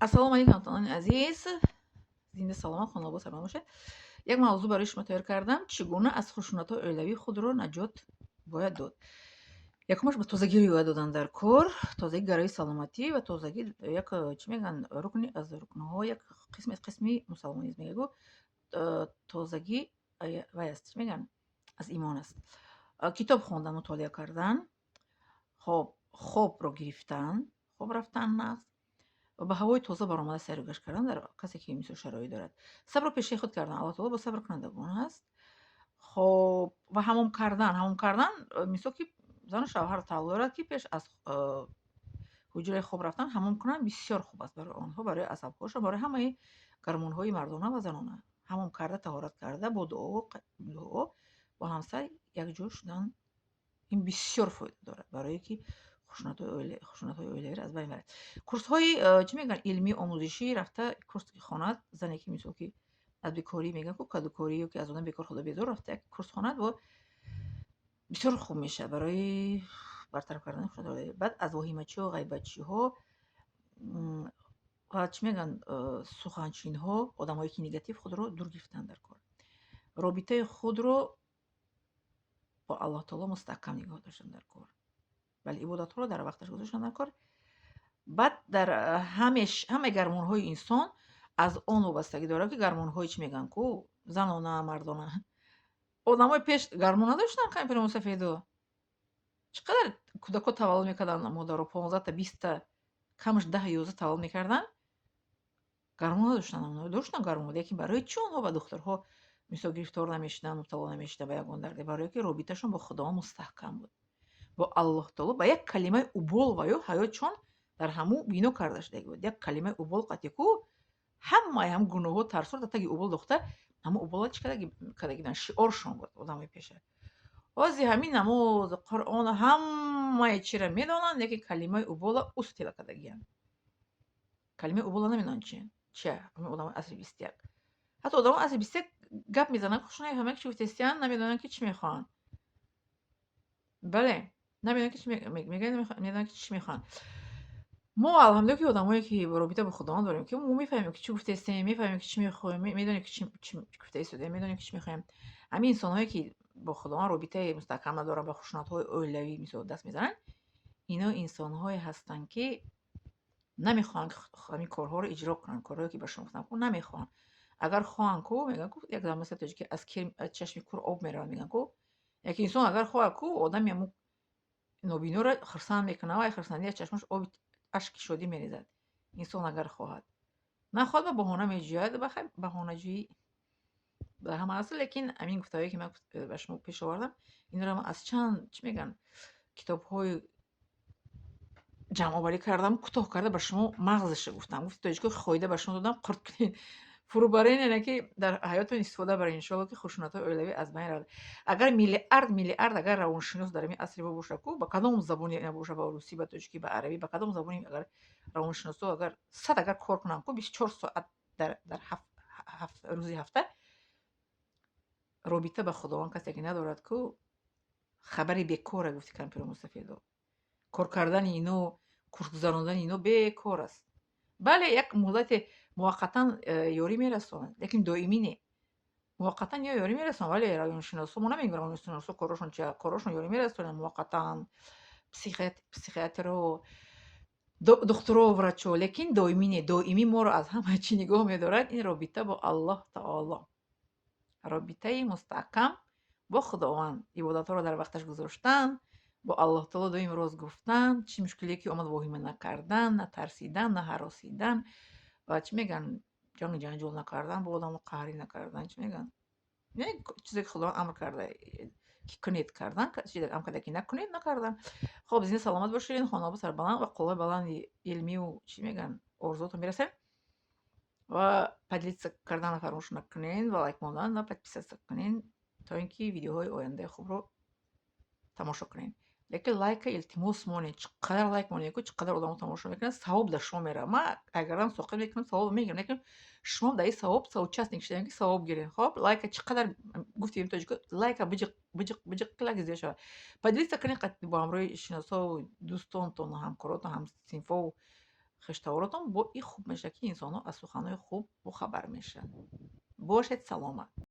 ассалому алайкум ҳамватанони азиз, зинда саломат, хонобод саломат бошед. Як мавзӯъ барои шумо тайёр кардам: чӣ гуна аз хушунатҳои оилавии худро наҷот бояд дод. Якумаш ба тозагӣ риоя додан дар кор, тозагӣ гарои саломатӣ ва тозагӣ як чӣ мегӯянд рукни аз рукнҳо, як қисми аз қисми мусалмонизм мегӯ. Тозагӣ вай аст, чӣ мегӯянд, аз имон аст. Китоб хондан, мутолиа кардан, хобро гирифтан, хоб рафтан нағз ва ба ҳавои тоза баромада сайру гашт кардан дар касе ки мисол шароит дорад. Сабрро пешаи худ кардан. Аллоҳ таоло бо сабркунандагон аст. Хоб ва ҳамом кардан. Ҳамом кардан, мисол ки зану шавҳар таваллуд дорад ки пеш аз ҳуҷраи хоб рафтан ҳамом кунанд, бисёр хуб аст барои онҳо, барои асабҳошон, барои ҳамаи гормонҳои мардона ва занона. Ҳамом карда, таҳорат карда, бо дуо бо ҳамсар якҷоя шудан, ин бисёр фоида дорад барое ки хушунатҳои оилавиро аз байн барад. Курсҳои чӣ мегӯянд илмӣ, омӯзишӣ рафта курс хонад. Зане ки мисол ки аз бекорӣ мегӯянд ку кадукорӣ ё ки аз одан бекор худо безор рафта як курс хонад, бо бисёр хуб мешавад барои бартараф кардани хушунатҳои оилавӣ. Баъд аз ваҳимачиҳо, ғайбатчиҳо ва чӣ мегӯянд суханчинҳо, одамҳое ки негатив, худро дур гирифтан дар кор. Робитаи худро бо Аллоҳ таоло мустаҳкам нигоҳ доштан дар кор. Вале ибодатҳоро дар вақташ гузоштан дар кор. Баъд дар ҳамаи гормонҳои инсон аз он вобастагӣ дорад ки гормонҳои чӣ мегӯянд ку занона, мардона. Одамои пеш гормон надоштанд, кампири мусафедо. Чӣ қадар кӯдакҳо таваллуд мекарданд, модарҳо 15-та, 20-та, камаш 10-11 таваллуд мекарданд, гормон надоштанд. Онҳо доштанд гормон, лекин барои чӣ онҳо ба духтарҳо мисол гирифтор намешуданд, мубтало намешуданд ба ягон дарде? Барое ки робиташон бо худованд мустаҳкам буд. Бо Аллоҳ таоло ба як калимаи убол ва ё ҳаётшон дар ҳамун бино карда шуда буд. Як калимаи убол қате ку ҳамаи ҳам гуноҳу тарсҳо дар таги убол дохта, ҳамун убола чӣ кардагӣ буданд? Шиоршон буд одамои пеша. Ҳози ҳамин намоз, Қуръон, ҳамаи чиро медонанд, лекин калимаи убола устила кардагианд. Калимаи убола намедонанд чиест. Чия? Ҳамин одамои асри 21. Ҳатто одамои асри 21 гап мезананд, хушонаи ҳама ки гуфтестиянд, намедонанд ки чӣ мехоҳанд. Бале, намедонанд ки чӣ медонанд ки чӣ мехоҳанд. Мо алҳамдулилла ки одамое ки робита бо худованд дорем, ки мо мефаҳмем ки чӣ гуфтестем, мефаҳмем ки чӣ мехоҳем, медонем ки чӣ гуфта истодем, медонем ки чӣ мехоҳем. Ҳамин инсонҳое ки бо худованд робитаи мустаҳкам надоранд, ба хушунатҳои оилавӣ мисол даст мезананд, ино инсонҳое ҳастанд ки намехоҳанд ҳамин корҳоро иҷро кунанд. Корҳое ки ба шумо гуфтам ку намехоҳанд. Агар хоҳанд ку, мегӯянд ку як замасли тоҷикӣ аз чашми кур об меравад, мегӯянд ку як инсон агар хоҳад ку одами ҳамун нобиноро хурсанд мекунад, вай хурсандӣ аз чашмаш оби ашки шодӣ мерезад. Инсон агар хоҳад. Нахоҳад, ба баҳона меҷӯяд. Бахайр баҳонаҷӯӣ ба ҳама аст, лекин ҳамин гуфтаҳое ки ман ба шумо пеш овардам, инро ман аз чанд чӣ мегӯянд китобҳои ҷамъоварӣ кардам, кӯтоҳ карда ба шумо мағзашро гуфтам. Гуфти тоҷикҳо хоида ба шумо додам, қурт кунед. Фурӯбарен яъне ки дар ҳаётон истифода баред, иншоалло ки хушунатҳои оилавӣ аз байн равад. Агар миллиард агар равоншинос дар ҳамин асри мо бошад ку, ба кадом забоне бошад, ба русӣ, ба тоҷикӣ, ба арабӣ, ба кадом забоне агар равоншиносо агар 100 агар кор кунанд ку 24 соат дар рӯзи ҳафта, робита ба худованд касе ки надорад ку хабари бекора, гуфти кампири мусафедо. Кор кардани ино, курс гузарондани ино бекор аст. Бале, як муддате муваққатан ёрӣ мерасонад, лекин доимӣ не. Муваққатан ёрӣ мерасонад, вале равоншиносо, мо намегӯем равоншиносо корашон чия, корашон ёрӣ мерасонанд муваққатан, психиатрҳо, духтуро, врачо, лекин доимӣ не. Доимӣ моро аз ҳама чӣ нигоҳ медорад, ин робита бо Аллоҳ таоло. Робитаи мустаҳкам бо худованд. Ибодатҳоро дар вақташ гузоштан, бо Аллоҳ таоло доим рост гуфтан, чӣ мушкиле ки омад вохима накардан, натарсидан, наҳаросидан ва чӣ мегӯянд ҷангу ҷанҷол накардан, бо одамо қаҳрӣ накардан, чӣ мегӯянд, як чизе ки худованд амр карда ки кунед кардан, чизе амр карда ки накунед накардан. Хоб, зинда саломат бошед, хонабод сарбаланд ва қуллаи баланди илмиву чӣ мегӯянд орзуотон мерасед ва поделиться карданро фаромӯш накунед ва лайк мондан ва подписаться кунед, то ин ки видеоҳои ояндаи хубро тамошо кунед. Лекин лайка илтимос монед. Чӣ қадар лайк монед ку чӣ қадар одамҳо тамошо мекунанд, савоб дар шумо меравад. Ман агарам соқит мекунам, савобро мегирам, лекин шумо дар ин савоб соучастник шудем ки савоб гиред. Хоб, лайка чӣ қадар гуфтем тоҷико, лайка биҷиқ лайк зиёд шавад. Поделиться кунед бо ҳамроҳи шиносову дӯстонтон, ҳамкоротон, ҳамсинфову хештаворотон бо ин хуб мешавад, ки инсонҳо аз суханҳои хуб бохабар мешаванд. бошед саломат.